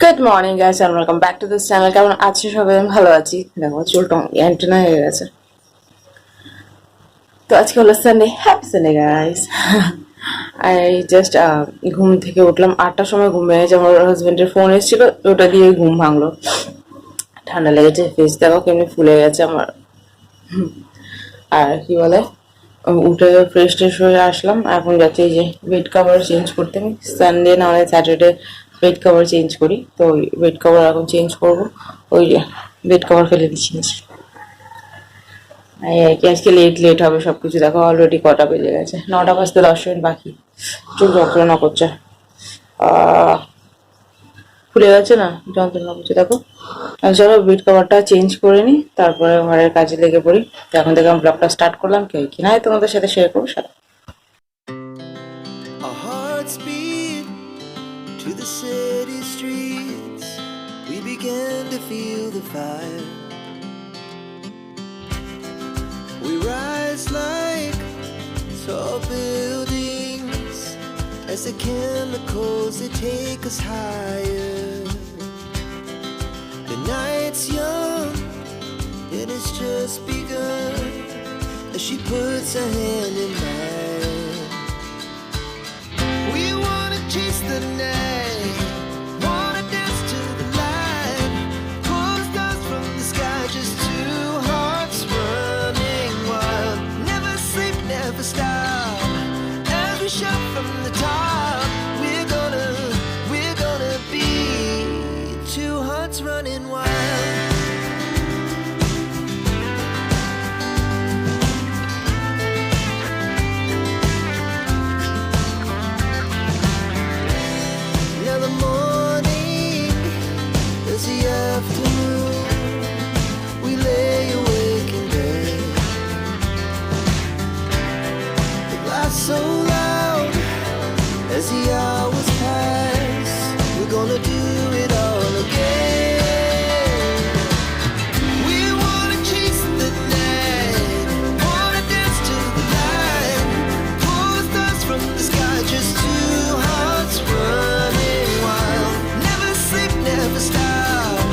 Good morning guys and welcome back to this channel. কেমন আছো সবাই? আমি ভালো আছি। দেখো চুলটা অ্যান্টেনা হয়ে গেছে। তো আজকে হলো Sunday. Happy Sunday guys. I just ঘুম থেকে উঠলাম 8টার সময়। ঘুম ভেঙেছে, আমার হাজবেন্ডের ফোন এসেছিল, ওটা দিয়ে ঘুম ভাঙলো। ঠান্ডা লেগেছে, ফেস দেখো কেমনি ফুলে গেছে আমার। আর কি বলে, উঠে ফ্রেশ ট্রেশ হয়ে আসলাম। এখন যাচ্ছি এই যে বেড কভার চেঞ্জ করতে। আমি সানডে না হলে স্যাটারডে বেড কভার চেঞ্জ করি, তো ওই বেড কভার এখন চেঞ্জ করবো। ওই যে বেড কভার ফেলে দিচ্ছি নিচে। এই আর কি, আজকে লেট হবে সব কিছু। দেখো অলরেডি কটা বেজে গেছে, 9টা বাজতে 10 মিনিট বাকি। চোখ যন্ত্রণা করছে, ফুলে গেছে না, যন্ত্রণা করছে দেখো। চলো বেড কভারটা চেঞ্জ করে নিই, তারপরে ঘরের কাজে লেগে পড়ি। তো এখন থেকে আমি ব্লগটা স্টার্ট করলাম, কেউ কি না তোমাদের সাথে শেয়ার করবো সারা। Our hearts beat to the city streets. We began to feel the fire. We rise like tall buildings as the chemicals they take us higher. The night's young and it's just begun as she puts her hand in mine. We wanna chase the night, wanna dance to the light, pull the stars from the sky, just two hearts running wild. Never sleep, never stop, as we shout from the top. We're gonna be two hearts running wild. Now the morning is the afternoon. We lay awake in bed. The laughs so loud as the hours pass. We're gonna do it all again. We wanna chase the night, wanna dance to the light, pull the stars from the sky, just two hearts running wild. Never sleep, never stop,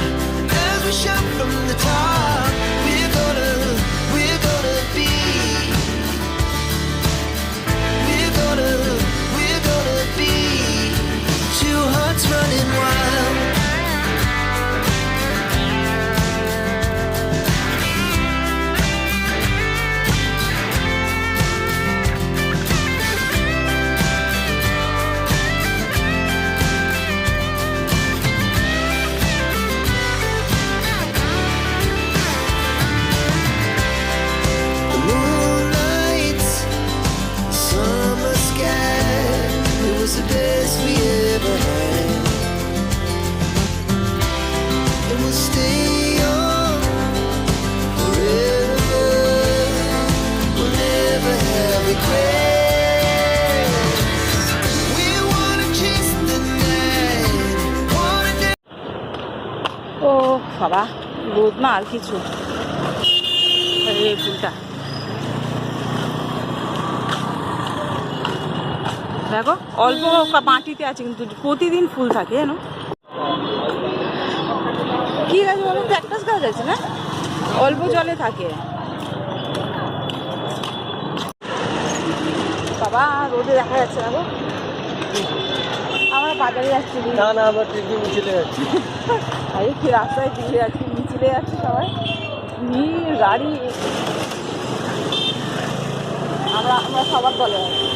as we shout from the top. We're gonna be, we're gonna be two hearts running wild. The moonlights, summer sky, it was the best we ever had. And we'll stay young forever. We'll never have regrets. We wanna chase the night, wanna dance. ও বাবা, রোদ না আর কিছু। এই ফুলটা দেখো, অল্প মাটিতে আছে কিন্তু প্রতিদিন ফুল থাকে জানো। কি গাছ বলো, ক্যাকটাস গাছ আছে না, অল্প জলে থাকে। বাবা রোদে দেখা যাচ্ছে না গো। আমরা বাজারে যাচ্ছি। না আমরা ট্রেকিং মিছিলে যাচ্ছি। আরে কি রাস্তায় দিকে যাচ্ছি, মিছিলে যাচ্ছি সবাই, ভিড় গাড়ি। আমরা সবার দলে আছি।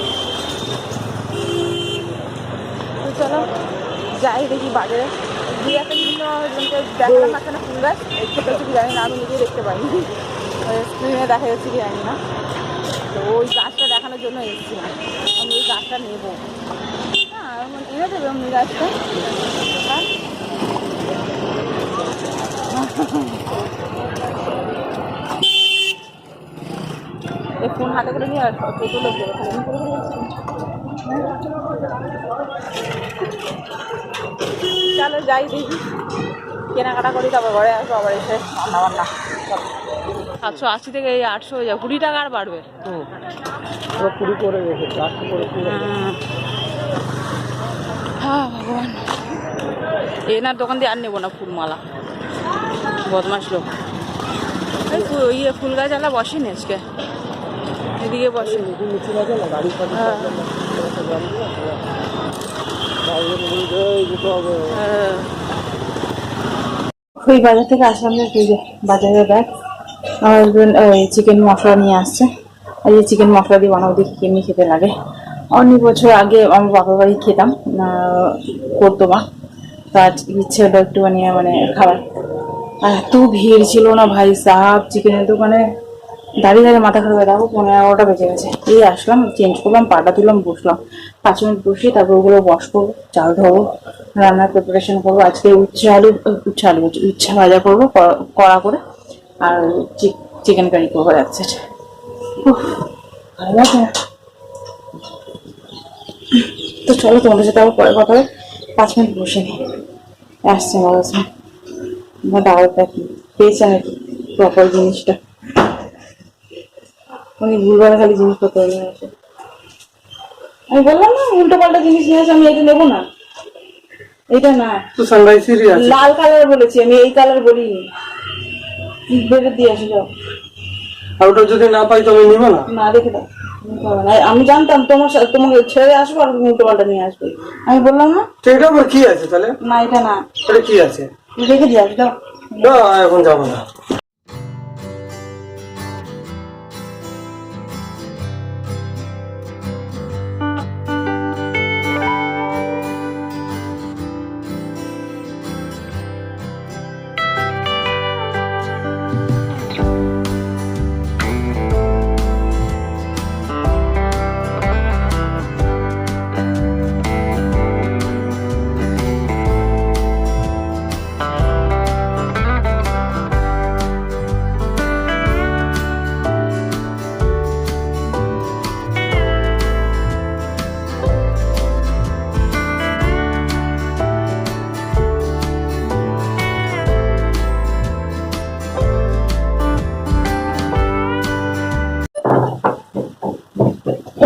তো চলো যাই দেখি বাজারে। দু একটা বিভিন্ন দেখালাম একটা ফুল গাছ, দেখতে পাচ্ছি কি জানি না, আমি নিজেই দেখতে পাইনি, স্ক্রিনে দেখা যাচ্ছে কি জানি না। তো ওই গাছটা দেখানোর জন্য এসেছিলাম, আমি ওই গাছটা নেবো। হ্যাঁ এনে দেবে আমি গাছটা। হ্যাঁ এই ফোন হাতে করে নিয়ে আর ছোটো লোক দেবে, চলো যাই দেখি, কেনাকাটা করি, তারপর ঘরে আসবো, আবার এসে রান্না বান্না। 780 থেকে এই 800 হয়ে যাবে, 20 টাকা আর বাড়বে। 20 করে রেখেছে, 800 করে। হ্যাঁ ভগবান। এনার দোকান দিয়ে আর নেবো না ফুলমালা, বদমাস লোক। ইয়ে ফুল গাছ আলা বসেনি আজকে, এদিকে বসে। হ্যাঁ। ওই বাজার থেকে আসলাম না, বাজারে ব্যাগ আমার হাজবেন্ড চিকেন মশলা নিয়ে আসছে। আর এই চিকেন মশলা দিয়ে বানাবো, দেখি কেমনি খেতে লাগে। অনেক বছর আগে আমার বাবার বাড়ি খেতাম, করতো মা, তো আজ ইচ্ছে হলো একটু মানে খাবার। আর এত ভিড় ছিল না ভাই সাহাব, চিকেনের দোকানে দাঁড়িয়ে দাঁড়িয়ে মাথা খারাপ হয়ে, দেখো 11:30 বেজে গেছে। এই আসলাম, চেঞ্জ করলাম, পাটা তুললাম, বসলাম 5 মিনিট বসে তারপর ওগুলো ওয়াশ করবো, চাল ধরবো, রান্নার প্রিপারেশন করবো। আজকে উচ্ছে ভাজা করবো কড়া করে, আর চিকেন কারি করবো যাচ্ছে। ভালো লাগে না। তো চলো তোমাদের সাথে আবার পরে কথা হবে, 5 মিনিট বসে নিই, আসছে আমার কাছে। দাওয়াতটা কি পেয়েছে নাকি প্রপার জিনিসটা, উনি ভুলভাল খালি জিনিসপত্র নিয়ে আসে। আমি বললাম না উল্টো পাল্টা জিনিস নিয়ে আসে, আমি এটা নেবো না, এটা না লাল কালার বলেছি আমি, এই কালার বলিনি। বেড়ে দিয়ে আসে যাও, আর ওটা যদি না পাই তো আমি নিবো না। না দেখে দাও, আমি জানতাম তোমাকে ছেড়ে আসবো আর উল্টো পাল্টা নিয়ে আসবে, আমি বললাম না। তো এটা আবার কি আছে তাহলে? না এটা না, এটা কি আছে দেখে দিয়ে আসবে, দাও। এখন যাবো না।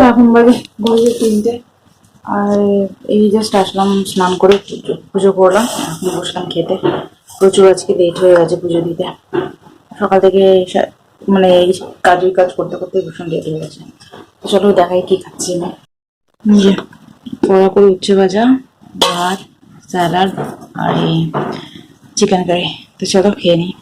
এখন বাজে 3টে, আর এই জাস্ট আসলাম, স্নান করে পুজো করলাম, বসলাম খেতে। প্রচুর আজকে লেট হয়ে গেছে পুজো দিতে, সকাল থেকে মানে এই কাজ করতে করতে ভীষণ লেট হয়ে গেছে। তো চলো দেখাই কি খাচ্ছি আমি। কড়া করে উচ্ছে ভাজা, ভাত, স্যালাড আর এই চিকেন কারি। তো চলো খেয়ে নিই।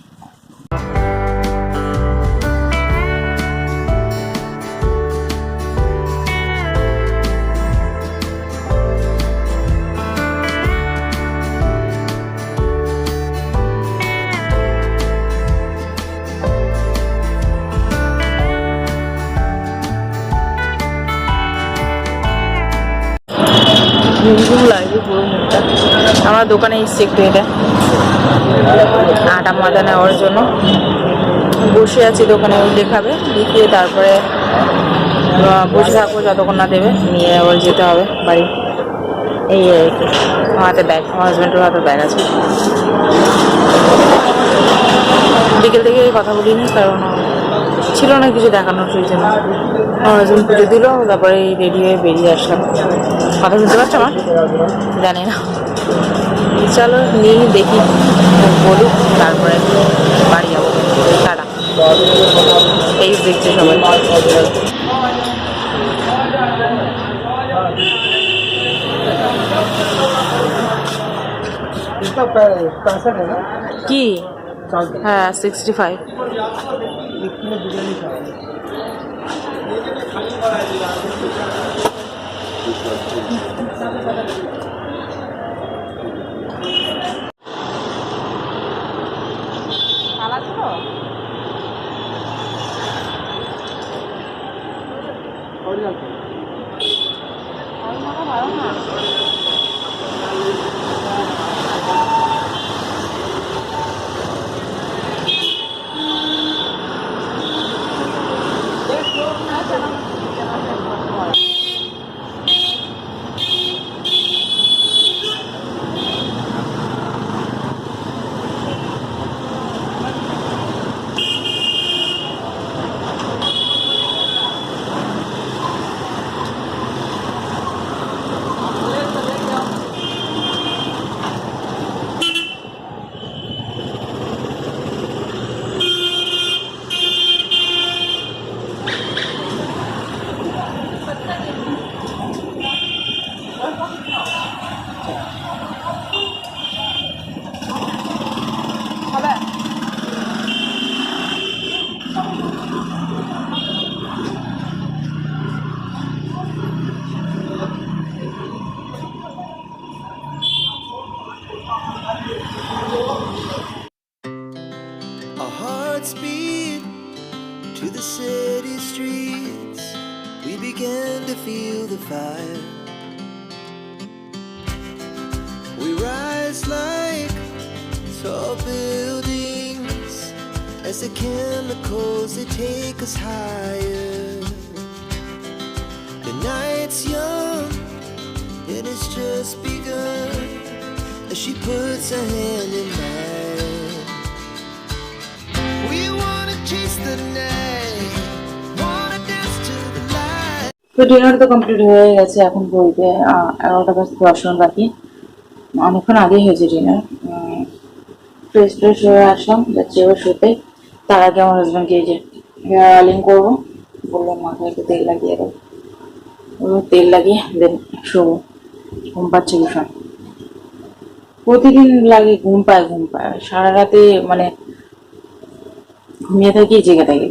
লাগবে পুরো মুখটা। আমরা দোকানে এসছি একটু এটা আটা মাদা নেওয়ার জন্য, বসে আছি দোকানে, দেখাবে দেখিয়ে তারপরে বসে থাকবো যতক্ষণ না দেবে, নিয়ে আবার যেতে হবে বাড়ি। এই আর কি, আমার হাতে ব্যাগ, আমার হাজব্যান্ডের হাতে ব্যাগ আছে। বিকেল থেকে কথা বলিনি, কারণ ছিল না কিছু দেখানোর, সেই জন্য। আমার হাজব্যান্ড পুজো দিল, তারপরে রেডি হয়ে বেরিয়ে আসলাম। কথা শুনতে পারছো আমার? জানি না, চলো নিয়ে দেখি, বলুক, তারপরে বাড়ি যাবো। টাটা। এই দেখছে সবাই। কি? হ্যাঁ 65। the city streets, we began to feel the fire. We rise like tall buildings as the chemicals they take us higher. The night's young and it's just begun as she puts her hand in mine. We wanna chase the night, wanna dance to the light. তো dinner তো complete হয়ে গেছে, এখন বলতে 11টা বাজতে 10 minute বাকি। অনেকক্ষণ আগেই হয়েছে ডিনার। ফ্রেশ ফ্রেশ হয়ে আসলাম, যাচ্ছি এবার শুতে। তার আগে আমার হাজব্যান্ডকে এই যে হেয়ার অয়েলিং করবো, বললাম মাথায় একটু তেল লাগিয়ে দেবো। তেল লাগিয়ে দেন শোবো। ঘুম পাচ্ছে ভীষণ, প্রতিদিন লাগে, ঘুম পায় সারা রাতে, মানে ঘুমিয়ে থাকি জেগে থাকি,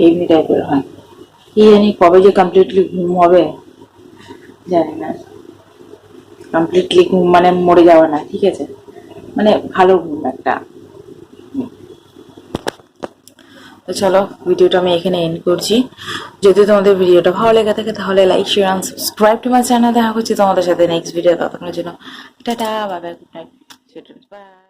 এমনি টাইপের হয়। কি জানি কবে যে কমপ্লিটলি ঘুম হবে জানি না। কমপ্লিটলি ঘুম মানে মরে যাওয়া না, ঠিক আছে, মানে ভালো ঘুম একটা। তো চলো ভিডিওটা আমি এখানে এন্ড করছি। যদি তোমাদের ভিডিওটা ভালো লেগে থাকে তাহলে like, share and subscribe to my channel. দেখা হচ্ছে তোমাদের সাথে নেক্সট ভিডিও। ততক্ষণের জন্য tata, bye bye, good night, by.